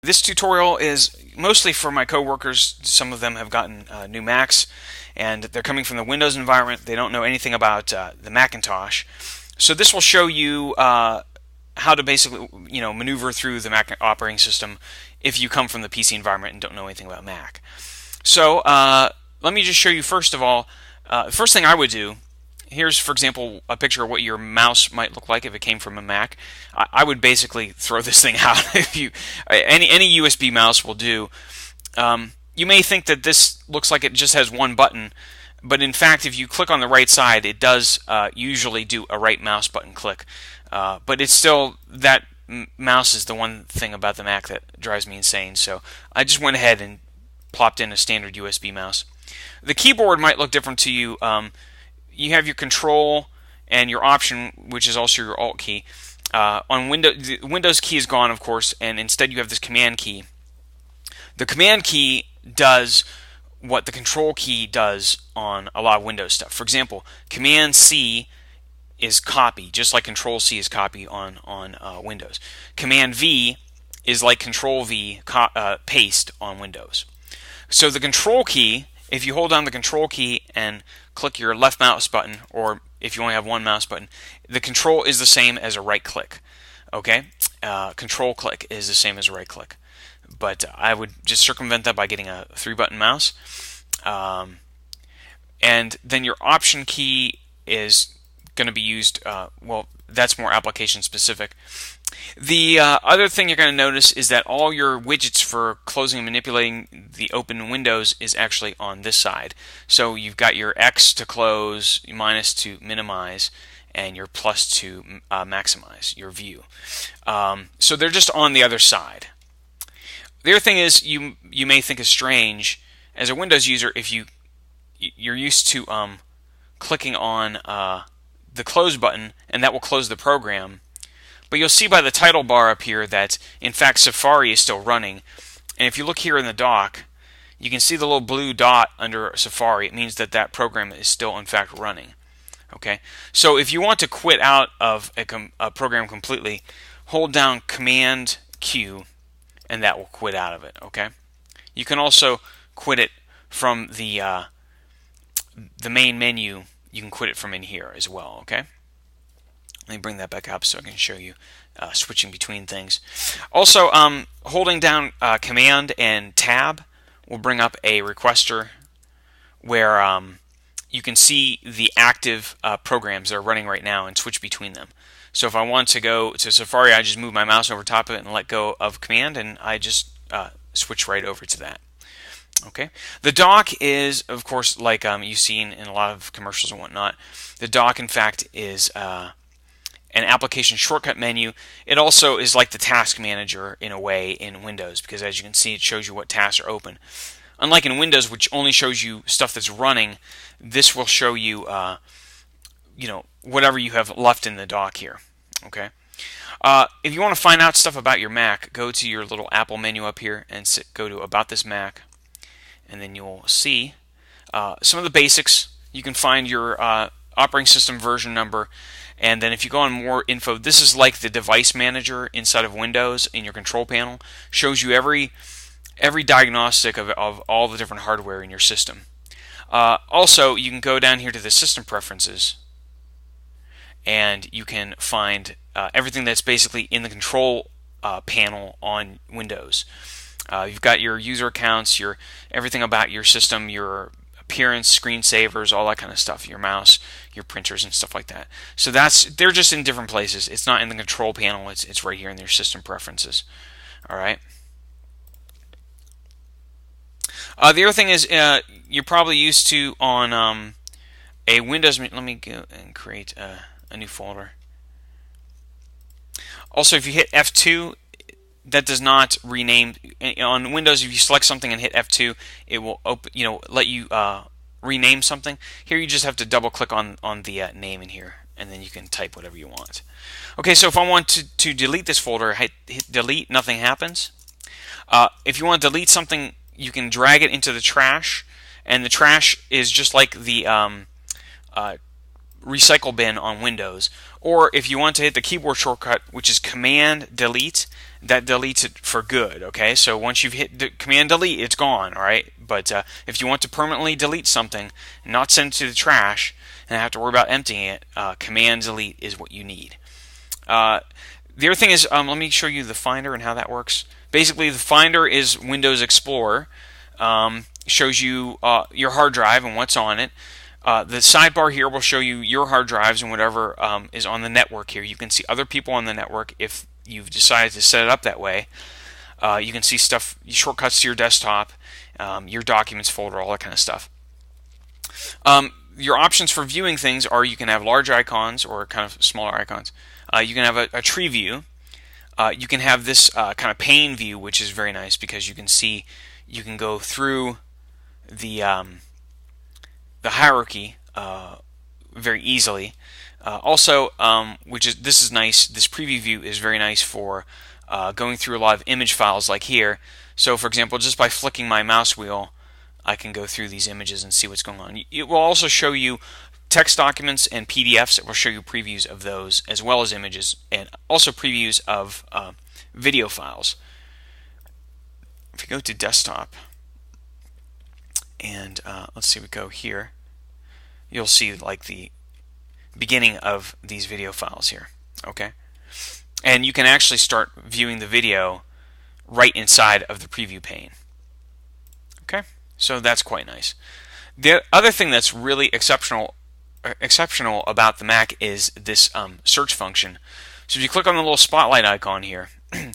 This tutorial is mostly for my coworkers. Some of them have gotten new Macs, and they're coming from the Windows environment. They don't know anything about the Macintosh. So this will show you how to basically, maneuver through the Mac operating system if you come from the PC environment and don't know anything about Mac. So let me just show you first of all. The first thing I would do. Here's, for example, a picture of what your mouse might look like if it came from a Mac. I would basically throw this thing out. If you any USB mouse will do. You may think that this looks like it just has one button, but in fact, if you click on the right side, it does usually do a right mouse button click. But it's still that mouse is the one thing about the Mac that drives me insane. So I just went ahead and plopped in a standard USB mouse. The keyboard might look different to you. You have your control and your option, which is also your alt key. On Windows, the Windows key is gone, of course, and instead you have this command key. The command key does what the control key does on a lot of Windows stuff. For example, command C is copy, just like control C is copy on Windows. Command V is like control V paste on Windows. So the control key, if you hold down the control key and click your left mouse button, or if you only have one mouse button, the control is the same as a right click. Okay, control click is the same as a right click, but I would just circumvent that by getting a 3-button mouse. And then your option key is going to be used. Well, that's more application specific. The other thing you're going to notice is that all your widgets for closing and manipulating the open windows is actually on this side. So you've got your X to close, minus to minimize, and your plus to maximize your view. So they're just on the other side. The other thing is you may think is strange as a Windows user if you're used to clicking on the close button and that will close the program. But you'll see by the title bar up here that, in fact, Safari is still running. And if you look here in the dock, you can see the little blue dot under Safari. It means that that program is still, in fact, running. Okay. So if you want to quit out of a program completely, hold down Command Q, and that will quit out of it. Okay. You can also quit it from the main menu. You can quit it from in here as well. Okay. Let me bring that back up so I can show you switching between things. Also, holding down Command and Tab will bring up a requester where you can see the active programs that are running right now and switch between them. So if I want to go to Safari, I just move my mouse over top of it and let go of Command, and I just switch right over to that. Okay. The dock is, of course, like you've seen in a lot of commercials and whatnot. The dock, in fact, is an application shortcut menu. It also is like the task manager in a way in Windows, because as you can see, it shows you what tasks are open. Unlike in Windows, which only shows you stuff that's running, this will show you, whatever you have left in the dock here. Okay. If you want to find out stuff about your Mac, go to your little Apple menu up here and go to About This Mac, and then you'll see some of the basics. You can find your operating system version number. And then if you go on more info, this is like the device manager inside of Windows in your control panel. Shows you every diagnostic of all the different hardware in your system. Also, you can go down here to the system preferences, and you can find everything that's basically in the control panel on Windows. You've got your user accounts, your everything about your system, your appearance, screensavers, all that kind of stuff, your mouse, your printers, and stuff like that. So they're just in different places. It's not in the control panel. It's right here in their system preferences. All right. The other thing is you're probably used to on a Windows. Let me go and create a new folder. Also, if you hit F2, that does not rename on Windows. If you select something and hit F2, it will open, let you rename something. Here, you just have to double click on the name in here, and then you can type whatever you want. Okay, so if I want to delete this folder, hit delete. Nothing happens. If you want to delete something, you can drag it into the trash, and the trash is just like the recycle bin on Windows. Or if you want to hit the keyboard shortcut, which is Command Delete, that deletes it for good. Okay, so once you've hit the Command Delete, it's gone. All right, but if you want to permanently delete something, and not send it to the trash, and have to worry about emptying it, Command Delete is what you need. The other thing is, let me show you the Finder and how that works. Basically, the Finder is Windows Explorer. Shows you your hard drive and what's on it. The sidebar here will show you your hard drives and whatever is on the network here. You can see other people on the network if you've decided to set it up that way. You can see stuff, shortcuts to your desktop, your documents folder, all that kind of stuff. Your options for viewing things are you can have large icons or kind of smaller icons. You can have a tree view. You can have this kind of pane view, which is very nice because you can see, you can go through the hierarchy very easily. Also, this is nice. This preview view is very nice for going through a lot of image files like here. So, for example, just by flicking my mouse wheel, I can go through these images and see what's going on. It will also show you text documents and PDFs. It will show you previews of those as well as images, and also previews of video files. If you go to desktop, and let's see, we go here, you'll see like the beginning of these video files here. Okay, and you can actually start viewing the video right inside of the preview pane. Okay, so that's quite nice. The other thing that's really exceptional about the Mac is this search function. So if you click on the little spotlight icon here and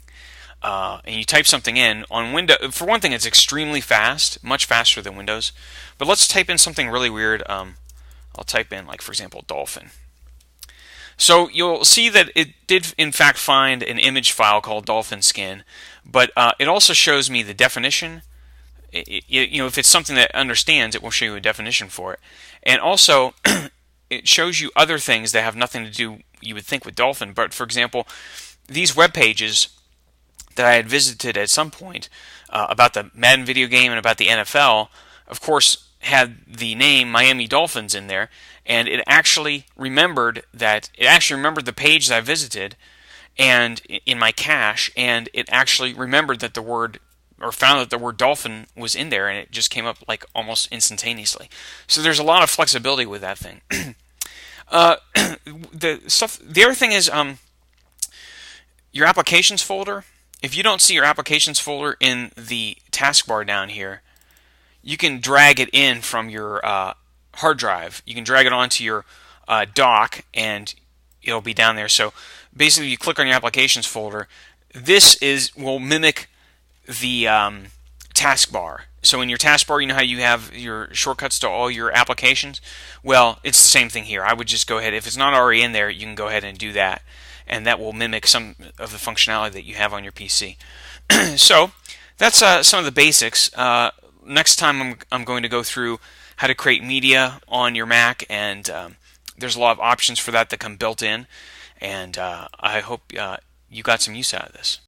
you type something in on Windows, for one thing, it's extremely fast, much faster than Windows. But let's type in something really weird. I'll type in, like, for example, dolphin. So you'll see that it did in fact find an image file called dolphin skin, but it also shows me the definition. If it's something that understands, it will show you a definition for it, and also it shows you other things that have nothing to do, you would think, with dolphin. But for example, these web pages that I had visited at some point about the Madden video game and about the NFL, of course, had the name Miami Dolphins in there, and it actually remembered the page that I visited and in my cache, and it actually remembered that the word, or found that the word dolphin was in there, and it just came up like almost instantaneously. So there's a lot of flexibility with that thing. The other thing is your applications folder. If you don't see your applications folder in the taskbar down here, you can drag it in from your hard drive. You can drag it onto your dock, and it'll be down there. So basically, you click on your applications folder. This will mimic the taskbar. So in your taskbar, you know how you have your shortcuts to all your applications? Well, it's the same thing here. I would just go ahead, if it's not already in there, you can go ahead and do that, and that will mimic some of the functionality that you have on your PC. So that's some of the basics. Next time I'm going to go through how to create media on your Mac, and there's a lot of options for that come built in, and I hope you got some use out of this.